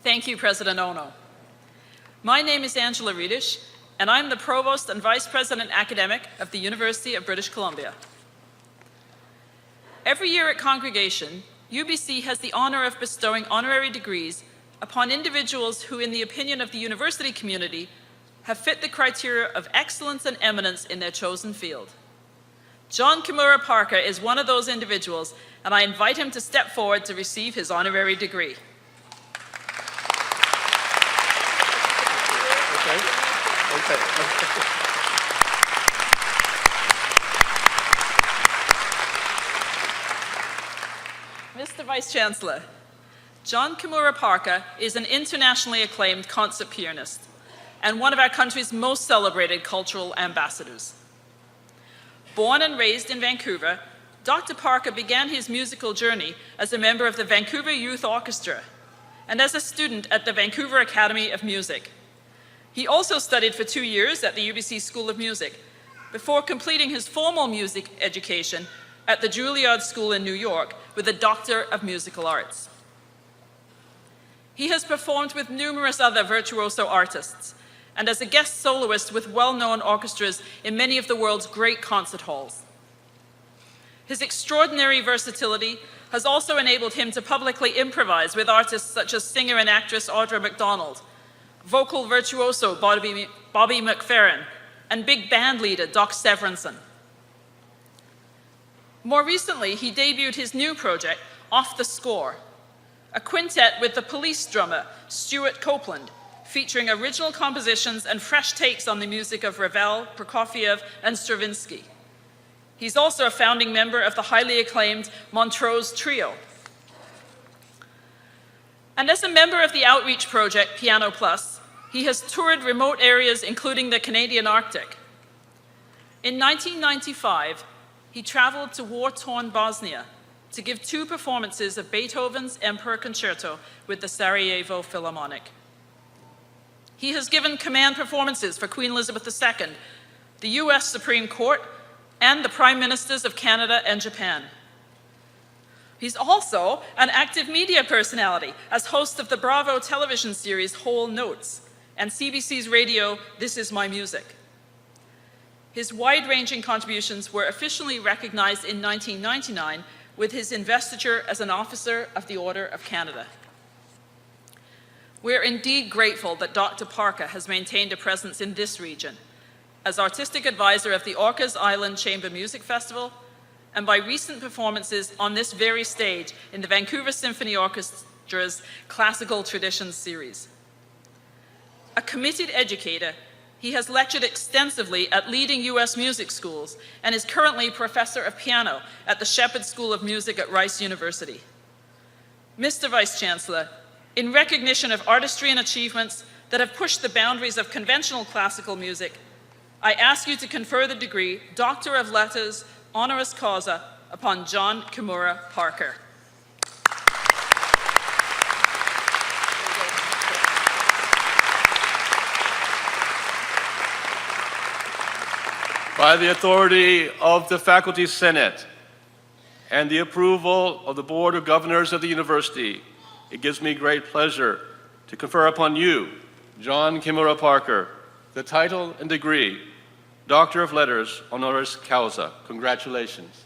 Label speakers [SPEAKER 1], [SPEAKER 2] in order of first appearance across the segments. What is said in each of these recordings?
[SPEAKER 1] Thank you, President Ono. My name is Angela Riedisch, and I'm the Provost and Vice President Academic of the University of British Columbia. Every year at Congregation, UBC has the honor of bestowing honorary degrees upon individuals who, in the opinion of the university community, have fit the criteria of excellence and eminence in their chosen field. JON Parker is one of those individuals, and I invite him to step forward to receive his honorary degree.
[SPEAKER 2] Okay.
[SPEAKER 1] Mr. Vice Chancellor, JON Parker is an internationally acclaimed concert pianist and one of our country's most celebrated cultural ambassadors. Born and raised in Vancouver, Dr. Parker began his musical journey as a member of the Vancouver Youth Orchestra and as a student at the Vancouver Academy of Music. He also studied for 2 years at the UBC School of Music before completing his formal music education at the Juilliard School in New York with a Doctor of Musical Arts. He has performed with numerous other virtuoso artists and as a guest soloist with well-known orchestras in many of the world's great concert halls. His extraordinary versatility has also enabled him to publicly improvise with artists such as singer and actress Audra McDonald, vocal virtuoso Bobby McFerrin, and big band leader Doc Severinsen. More recently, he debuted his new project, Off the Score, a quintet with the Police drummer Stuart Copeland, featuring original compositions and fresh takes on the music of Ravel, Prokofiev, and Stravinsky. He's also a founding member of the highly acclaimed Montrose Trio. And as a member of the outreach project Piano Plus, he has toured remote areas including the Canadian Arctic. In 1995, he traveled to war-torn Bosnia to give 2 performances of Beethoven's Emperor Concerto with the Sarajevo Philharmonic. He has given command performances for Queen Elizabeth II, the US Supreme Court, and the Prime Ministers of Canada and Japan. He's also an active media personality as host of the Bravo television series Whole Notes and CBC's radio This Is My Music. His wide-ranging contributions were officially recognized in 1999 with his investiture as an Officer of the Order of Canada. We're indeed grateful that Dr. Parker has maintained a presence in this region as artistic advisor of the Orcas Island Chamber Music Festival and by recent performances on this very stage in the Vancouver Symphony Orchestra's Classical Traditions series. A committed educator, he has lectured extensively at leading US music schools and is currently professor of piano at the Shepherd School of Music at Rice University. Mr. Vice Chancellor, in recognition of artistry and achievements that have pushed the boundaries of conventional classical music, I ask you to confer the degree Doctor of Letters honoris causa upon JON Parker.
[SPEAKER 2] By the authority of the Faculty Senate and the approval of the Board of Governors of the University, it gives me great pleasure to confer upon you, JON Parker, the title and degree Doctor of Letters honoris causa. Congratulations.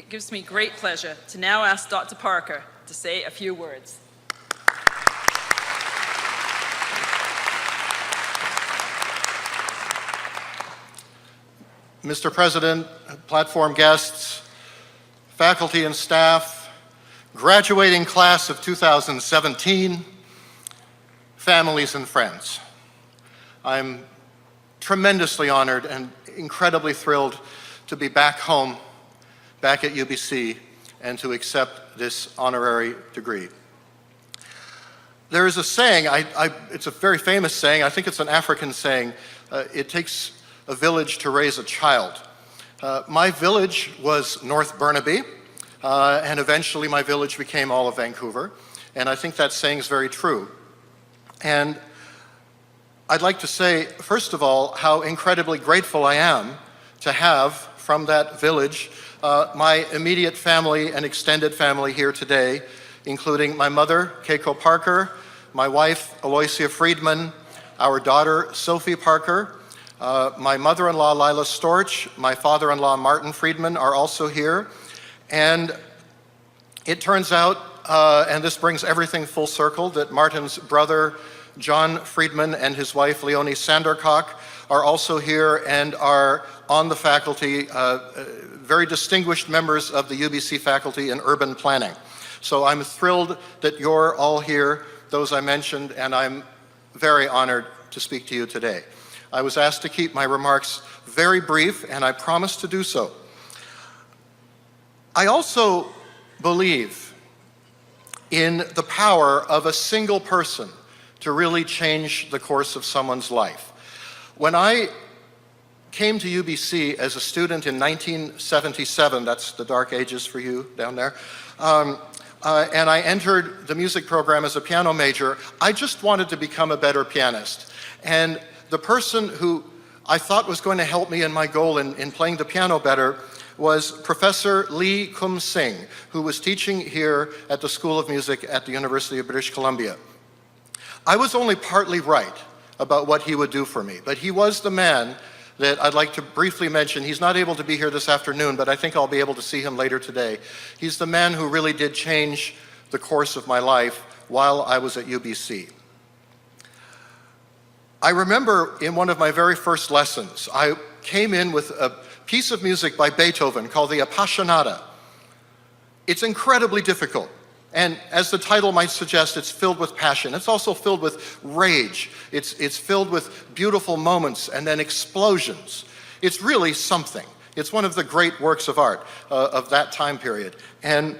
[SPEAKER 1] it gives me great pleasure to now ask Dr. Parker to say a few words.
[SPEAKER 3] Mr. President, platform guests, faculty and staff, graduating class of 2017, families and friends. I'm tremendously honored and incredibly thrilled to be back home, back at UBC, and to accept this honorary degree. There is a saying, it's a very famous saying, I think it's an African saying, it takes a village to raise a child. My village was North Burnaby, and eventually my village became all of Vancouver, and I think that saying is very true. And I'd like to say, first of all, how incredibly grateful I am to have from that village my immediate family and extended family here today, including my mother, Keiko Parker, my wife, Aloysia Friedman, our daughter, Sophie Parker, my mother-in-law, Lila Storch, my father-in-law, Martin Friedman, are also here. And it turns out, and this brings everything full circle, that Martin's brother, JON Friedman, and his wife, Leonie Sandercock, are also here and are on the faculty, very distinguished members of the UBC faculty in urban planning. So I'm thrilled that you're all here, those I mentioned, and I'm very honored to speak to you today. I was asked to keep my remarks very brief, and I promise to do so. I also believe in the power of a single person to really change the course of someone's life. When I came to UBC as a student in 1977, that's the dark ages for you down there, and I entered the music program as a piano major, I just wanted to become a better pianist. And the person who I thought was going to help me in my goal in playing the piano better was Professor Lee Kum Singh, who was teaching here at the School of Music at the University of British Columbia. I was only partly right about what he would do for me, but he was the man that I'd like to briefly mention. He's not able to be here this afternoon, but I think I'll be able to see him later today. He's the man who really did change the course of my life while I was at UBC. I remember in one of my very first lessons, I came in with a piece of music by Beethoven called the Appassionata. It's incredibly difficult. And as the title might suggest, it's filled with passion. It's also filled with rage. It's filled with beautiful moments and then explosions. It's really something. It's one of the great works of art of that time period. And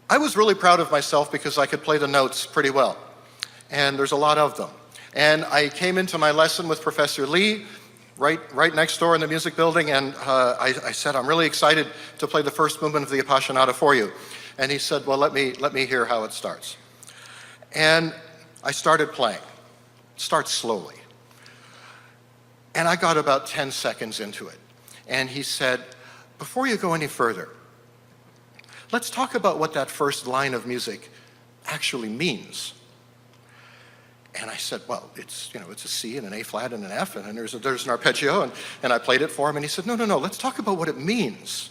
[SPEAKER 3] I was really proud of myself because I could play the notes pretty well. And there's a lot of them. And I came into my lesson with Professor Lee, right next door in the music building, and I said, I'm really excited to play the first movement of the Appassionata for you. And he said, well, let me hear how it starts. And I started playing. Start slowly. And I got about 10 seconds into it. And he said, before you go any further, let's talk about what that first line of music actually means. And I said, well, it's a C and an A flat and an F, and then there's an arpeggio, and I played it for him, and he said, no, let's talk about what it means.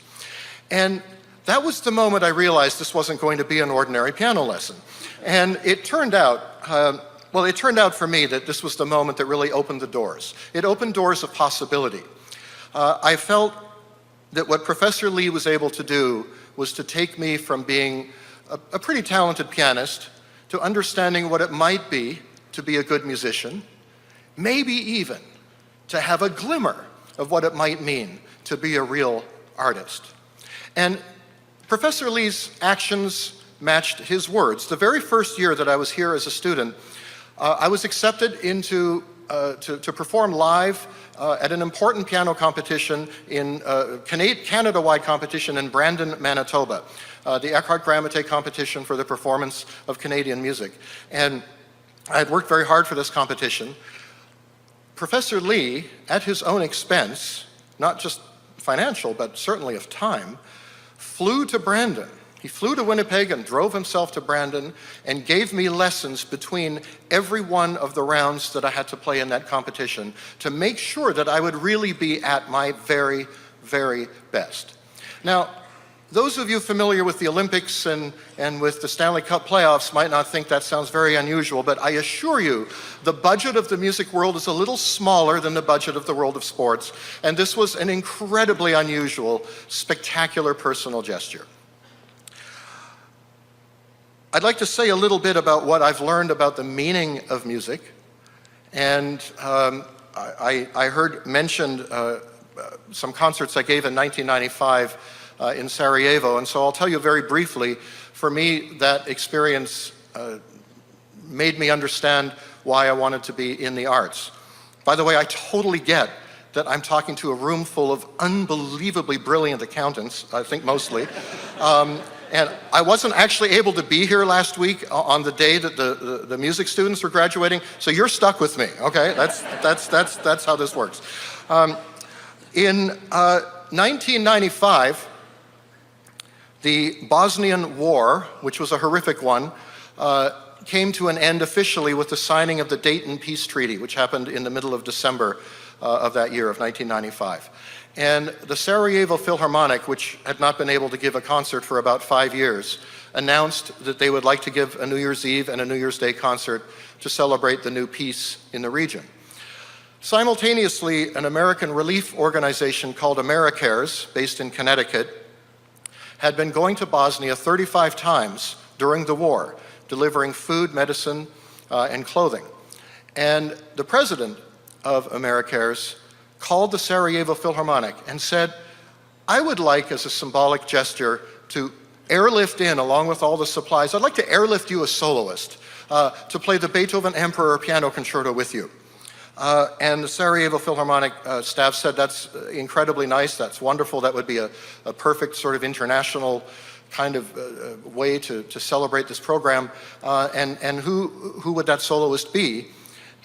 [SPEAKER 3] And that was the moment I realized this wasn't going to be an ordinary piano lesson. And it turned out, it turned out for me that this was the moment that really opened the doors. It opened doors of possibility. I felt that what Professor Lee was able to do was to take me from being a pretty talented pianist to understanding what it might be to be a good musician, maybe even to have a glimmer of what it might mean to be a real artist. And Professor Lee's actions matched his words. The very first year that I was here as a student, I was accepted into to perform live at an important piano competition in Canada-wide competition in Brandon, Manitoba, the Eckhart Grammaté competition for the performance of Canadian music. And I had worked very hard for this competition. Professor Lee, at his own expense, not just financial, but certainly of time, flew to Brandon. He flew to Winnipeg and drove himself to Brandon and gave me lessons between every one of the rounds that I had to play in that competition to make sure that I would really be at my very, very best. Now, those of you familiar with the Olympics and with the Stanley Cup playoffs might not think that sounds very unusual, but I assure you, the budget of the music world is a little smaller than the budget of the world of sports, and this was an incredibly unusual, spectacular personal gesture. I'd like to say a little bit about what I've learned about the meaning of music, and I heard mentioned some concerts I gave in 1995 in Sarajevo, and so I'll tell you very briefly. For me, that experience made me understand why I wanted to be in the arts. By the way, I totally get that I'm talking to a room full of unbelievably brilliant accountants, I think mostly. And I wasn't actually able to be here last week on the day that the music students were graduating, so you're stuck with me, okay? That's how this works. In 1995, the Bosnian War, which was a horrific one, came to an end officially with the signing of the Dayton Peace Treaty, which happened in the middle of December of that year of 1995. And the Sarajevo Philharmonic, which had not been able to give a concert for about 5 years, announced that they would like to give a New Year's Eve and a New Year's Day concert to celebrate the new peace in the region. Simultaneously, an American relief organization called AmeriCares, based in Connecticut, had been going to Bosnia 35 times during the war, delivering food, medicine, and clothing. And the president of AmeriCares called the Sarajevo Philharmonic and said, I would like, as a symbolic gesture, to airlift in, along with all the supplies, I'd like to airlift you a soloist to play the Beethoven Emperor Piano Concerto with you. And the Sarajevo Philharmonic staff said, that's incredibly nice, that's wonderful, that would be a perfect sort of international kind of way to celebrate this program. And who would that soloist be?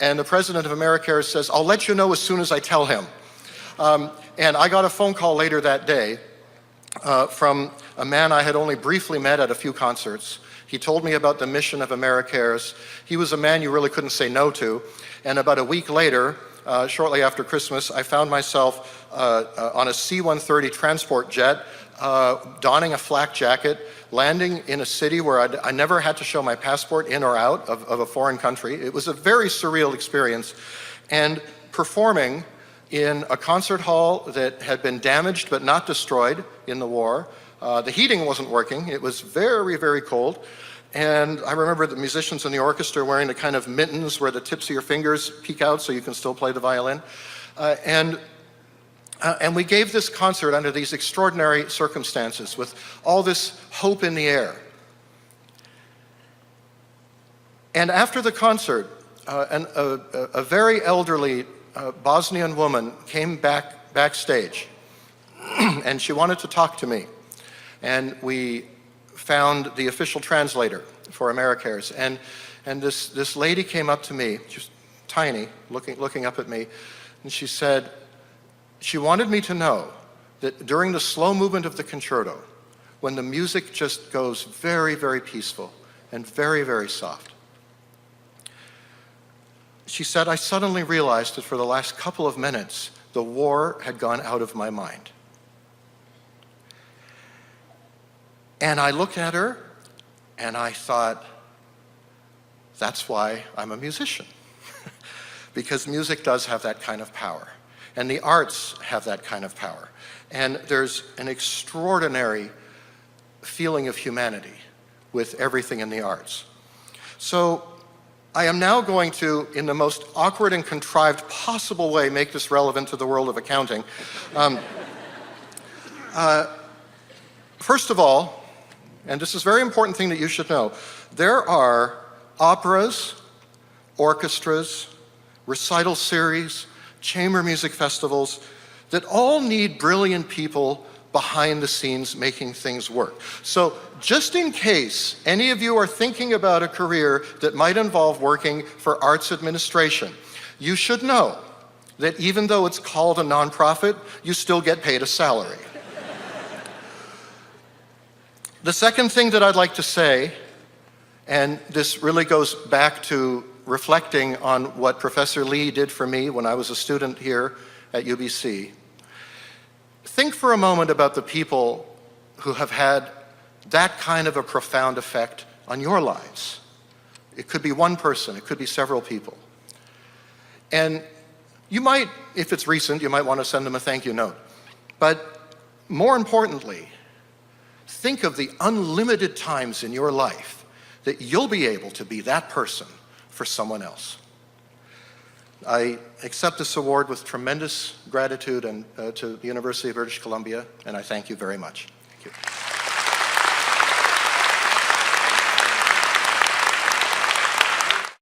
[SPEAKER 3] And the president of AmeriCares says, I'll let you know as soon as I tell him. And I got a phone call later that day from a man I had only briefly met at a few concerts. He told me about the mission of AmeriCares. He was a man you really couldn't say no to. And about a week later, shortly after Christmas, I found myself on a C-130 transport jet, donning a flak jacket, landing in a city where I never had to show my passport in or out of a foreign country. It was a very surreal experience. And performing in a concert hall that had been damaged but not destroyed in the war. The heating wasn't working. It was very, very cold. And I remember the musicians in the orchestra wearing the kind of mittens where the tips of your fingers peek out so you can still play the violin. And we gave this concert under these extraordinary circumstances with all this hope in the air. And after the concert, a very elderly Bosnian woman came backstage and she wanted to talk to me. And we found the official translator for AmeriCares. And this lady came up to me, just tiny, looking up at me, and she said, she wanted me to know that during the slow movement of the concerto, when the music just goes very, very peaceful and very, very soft, she said, I suddenly realized that for the last couple of minutes, the war had gone out of my mind. And I looked at her and I thought, that's why I'm a musician. Because music does have that kind of power. And the arts have that kind of power. And there's an extraordinary feeling of humanity with everything in the arts. So I am now going to, in the most awkward and contrived possible way, make this relevant to the world of accounting. First of all, and this is a very important thing that you should know, there are operas, orchestras, recital series, chamber music festivals that all need brilliant people behind the scenes making things work. So just in case any of you are thinking about a career that might involve working for arts administration, you should know that even though it's called a nonprofit, you still get paid a salary. The second thing that I'd like to say, and this really goes back to reflecting on what Professor Lee did for me when I was a student here at UBC. think for a moment about the people who have had that kind of a profound effect on your lives. It could be one person, it could be several people. And you might, if it's recent, you might want to send them a thank you note. But more importantly, think of the unlimited times in your life that you'll be able to be that person for someone else. I accept this award with tremendous gratitude and to the University of British Columbia, and I thank you very much. Thank you.